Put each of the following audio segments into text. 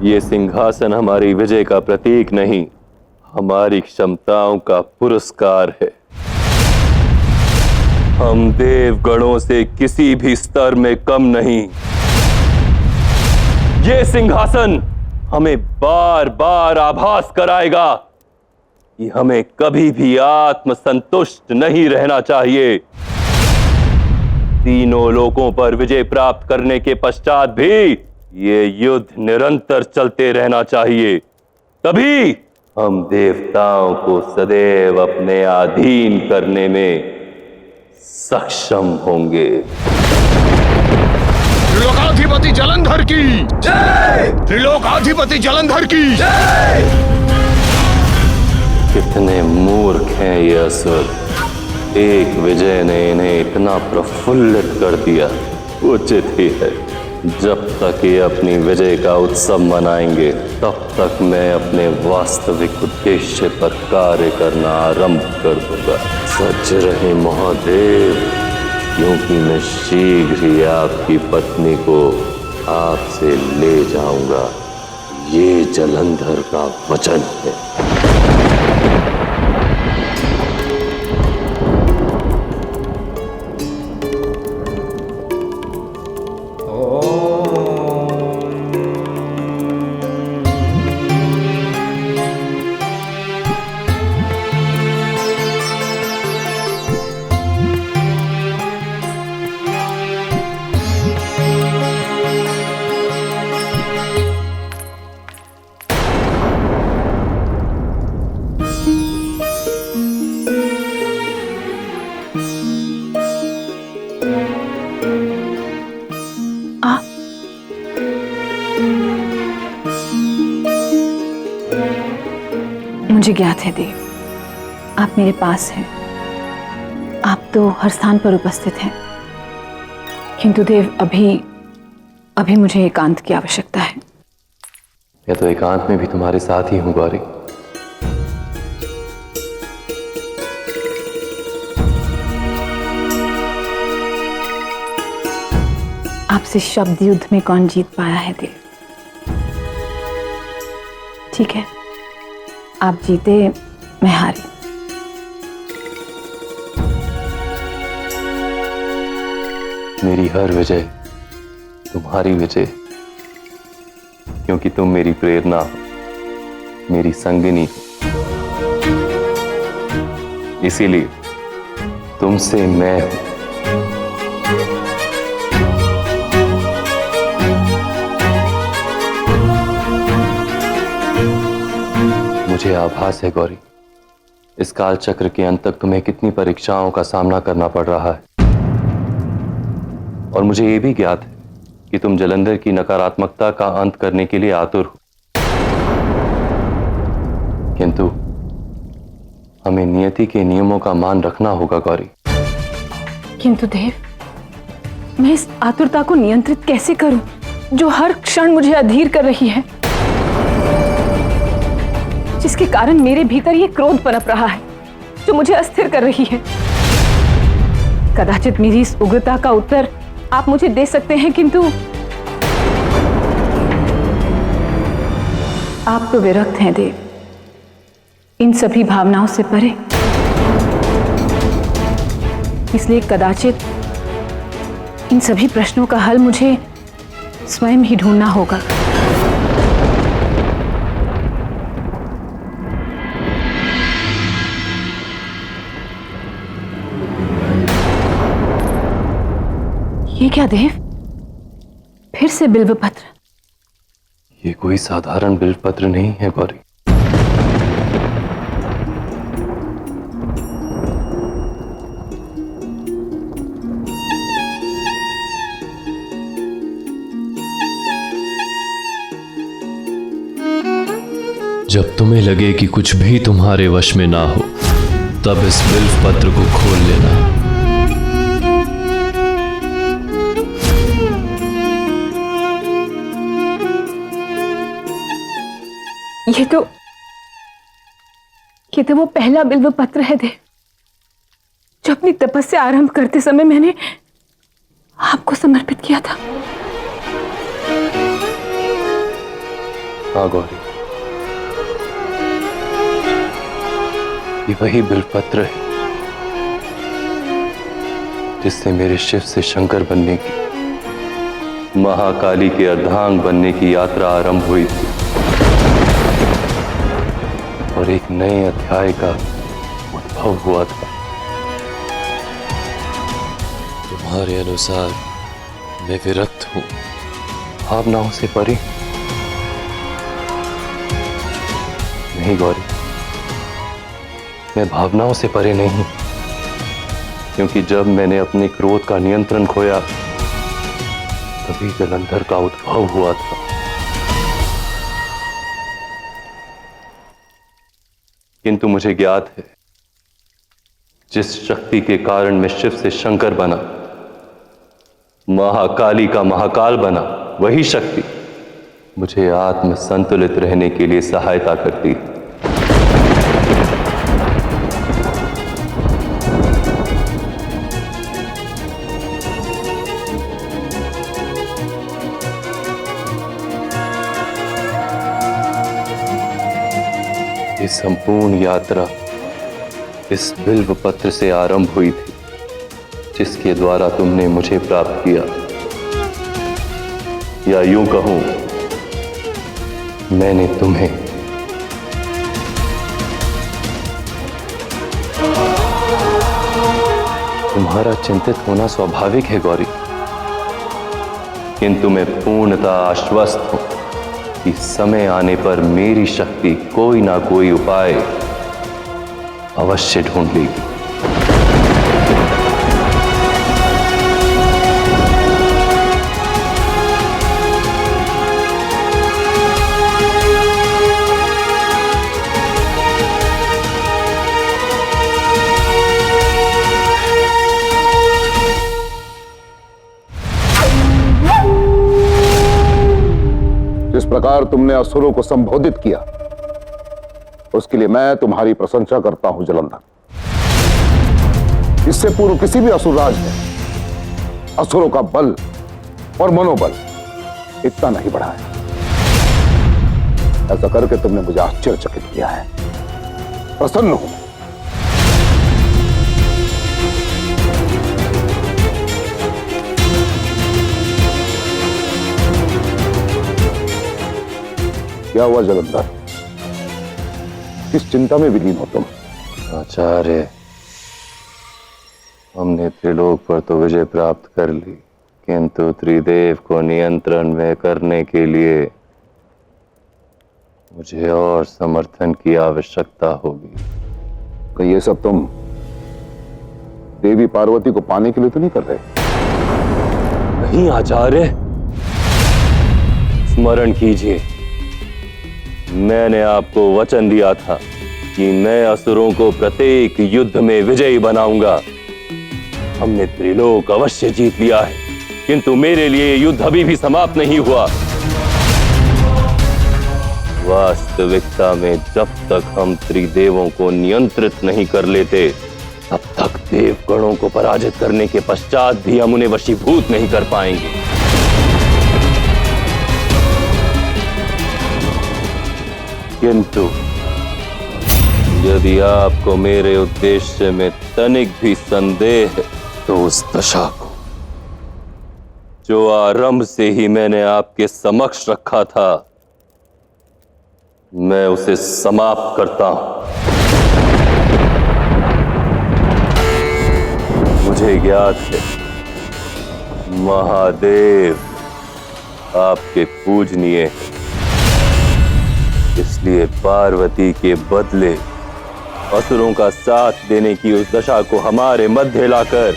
ये सिंहासन हमारी विजय का प्रतीक नहीं, हमारी क्षमताओं का पुरस्कार है। हम देवगणों से किसी भी स्तर में कम नहीं। ये सिंहासन हमें बार बार आभास कराएगा कि हमें कभी भी आत्मसंतुष्ट नहीं रहना चाहिए। तीनों लोकों पर विजय प्राप्त करने के पश्चात भी ये युद्ध निरंतर चलते रहना चाहिए। तभी हम देवताओं को सदैव अपने अधीन करने में सक्षम होंगे। त्रिलोकाधिपति जलंधर की जय! त्रिलोकाधिपति जलंधर की जय! कितने मूर्ख हैं ये असुर। एक विजय ने इन्हें इतना प्रफुल्लित कर दिया। उचित ही है, जब तक ये अपनी विजय का उत्सव मनाएंगे तब तक मैं अपने वास्तविक उद्देश्य पर कार्य करना आरंभ कर दूंगा। सच रहे महादेव, क्योंकि मैं शीघ्र ही आपकी पत्नी को आपसे ले जाऊंगा। ये जलंधर का वचन है। मुझे ज्ञात है देव, आप मेरे पास हैं। आप तो हर स्थान पर उपस्थित हैं, किंतु देव अभी मुझे एकांत की आवश्यकता है। मैं तो एकांत में भी तुम्हारे साथ ही हूं गौरी। आपसे शब्द युद्ध में कौन जीत पाया है देव? ठीक है, आप जीते, मैं हारी। मेरी हर विजय तुम्हारी विजय, क्योंकि तुम मेरी प्रेरणा हो, मेरी संगिनी हो। इसीलिए तुमसे मैं हूं। मुझे आभास है गौरी, इस काल चक्र के अंत तक तुम्हें कितनी परीक्षाओं का सामना करना पड़ रहा है, और मुझे यह भी ज्ञात है कि तुम जलंधर की नकारात्मकता का अंत करने के लिए आतुर हो। किंतु हमें नियति के नियमों का मान रखना होगा गौरी। किंतु देव, मैं इस आतुरता को नियंत्रित कैसे करूं जो हर क्षण मुझे अधीर कर रही है, जिसके कारण मेरे भीतर ये क्रोध पनप रहा है जो मुझे अस्थिर कर रही है। कदाचित मेरी इस उग्रता का उत्तर आप मुझे दे सकते हैं, किंतु आप तो विरक्त हैं देव, इन सभी भावनाओं से परे। इसलिए कदाचित इन सभी प्रश्नों का हल मुझे स्वयं ही ढूंढना होगा। ये क्या देव, फिर से बिल्व पत्र? ये कोई साधारण बिल्व पत्र नहीं है गौरी। जब तुम्हें लगे कि कुछ भी तुम्हारे वश में ना हो, तब इस बिल्व पत्र को खोल लेना। ये तो वो पहला बिल्व पत्र है देव, जो अपनी तपस्या आरंभ करते समय मैंने आपको समर्पित किया था। हाँ गौरी, ये वही बिलपत्र है जिससे मेरे शिव से शंकर बनने की, महाकाली के अर्धांग बनने की यात्रा आरंभ हुई थी और एक नए अध्याय का उद्भव हुआ था। तुम्हारे अनुसार मैं विरक्त हूं। भावनाओं से परे नहीं गौरी, मैं भावनाओं से परे नहीं, क्योंकि जब मैंने अपने क्रोध का नियंत्रण खोया तभी जलंधर का उद्भव हुआ था। किंतु मुझे ज्ञात है, जिस शक्ति के कारण मैं शिव से शंकर बना, महाकाली का महाकाल बना, वही शक्ति मुझे आत्म संतुलित रहने के लिए सहायता करती है। ये संपूर्ण यात्रा इस बिल्व पत्र से आरंभ हुई थी, जिसके द्वारा तुमने मुझे प्राप्त किया, या यूं कहूं, मैंने तुम्हें। तुम्हारा चिंतित होना स्वाभाविक है गौरी, किंतु मैं पूर्णतः आश्वस्त हूं कि समय आने पर मेरी शक्ति कोई ना कोई उपाय अवश्य ढूंढ लेगी। जिस प्रकार तुमने असुरों को संबोधित किया, उसके लिए मैं तुम्हारी प्रशंसा करता हूं जलंधर। इससे पूर्व किसी भी असुरराज ने असुरों का बल और मनोबल इतना नहीं बढ़ाया। ऐसा करके तुमने मुझे आश्चर्यचकित किया है। प्रसन्न हूं। क्या हुआ जलंधर? किस चिंता में विलीन हो तुम? आचार्य, हमने त्रिलोक पर तो विजय प्राप्त कर ली, किंतु त्रिदेव को नियंत्रण में करने के लिए मुझे और समर्थन की आवश्यकता होगी। तो ये सब तुम देवी पार्वती को पाने के लिए तो नहीं कर रहे? नहीं आचार्य, स्मरण कीजिए, मैंने आपको वचन दिया था कि मैं असुरों को प्रत्येक युद्ध में विजयी बनाऊंगा। हमने त्रिलोक अवश्य जीत लिया है, किंतु मेरे लिए युद्ध अभी भी समाप्त नहीं हुआ। वास्तविकता में जब तक हम त्रिदेवों को नियंत्रित नहीं कर लेते, तब तक देवगणों को पराजित करने के पश्चात भी हम उन्हें वशीभूत नहीं कर पाएंगे। किंतु यदि आपको मेरे उद्देश्य में तनिक भी संदेह है, तो उस दशा को जो आरंभ से ही मैंने आपके समक्ष रखा था, मैं उसे समाप्त करता हूं। मुझे ज्ञात है महादेव आपके पूजनीय हैं, इसलिए पार्वती के बदले असुरों का साथ देने की उस दशा को हमारे मध्य लाकर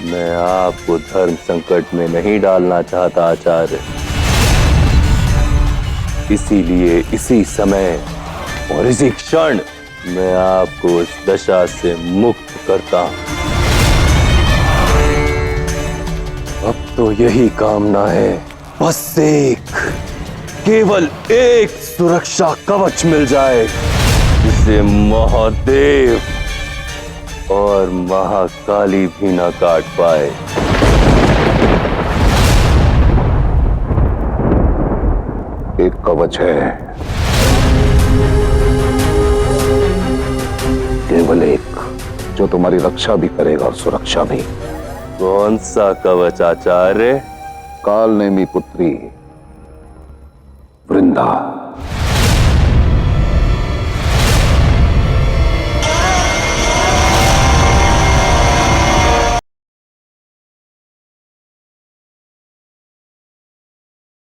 मैं आपको धर्म संकट में नहीं डालना चाहता आचार्य। इसीलिए इसी समय और इसी क्षण मैं आपको इस दशा से मुक्त करता हूं। अब तो यही कामना है, बस एक, केवल एक सुरक्षा कवच मिल जाए, जिसे महादेव और महाकाली भी ना काट पाए। एक कवच है, केवल एक, जो तुम्हारी रक्षा भी करेगा और सुरक्षा भी। कौन सा कवच आचार्य? काल नेमी पुत्री वृंदा।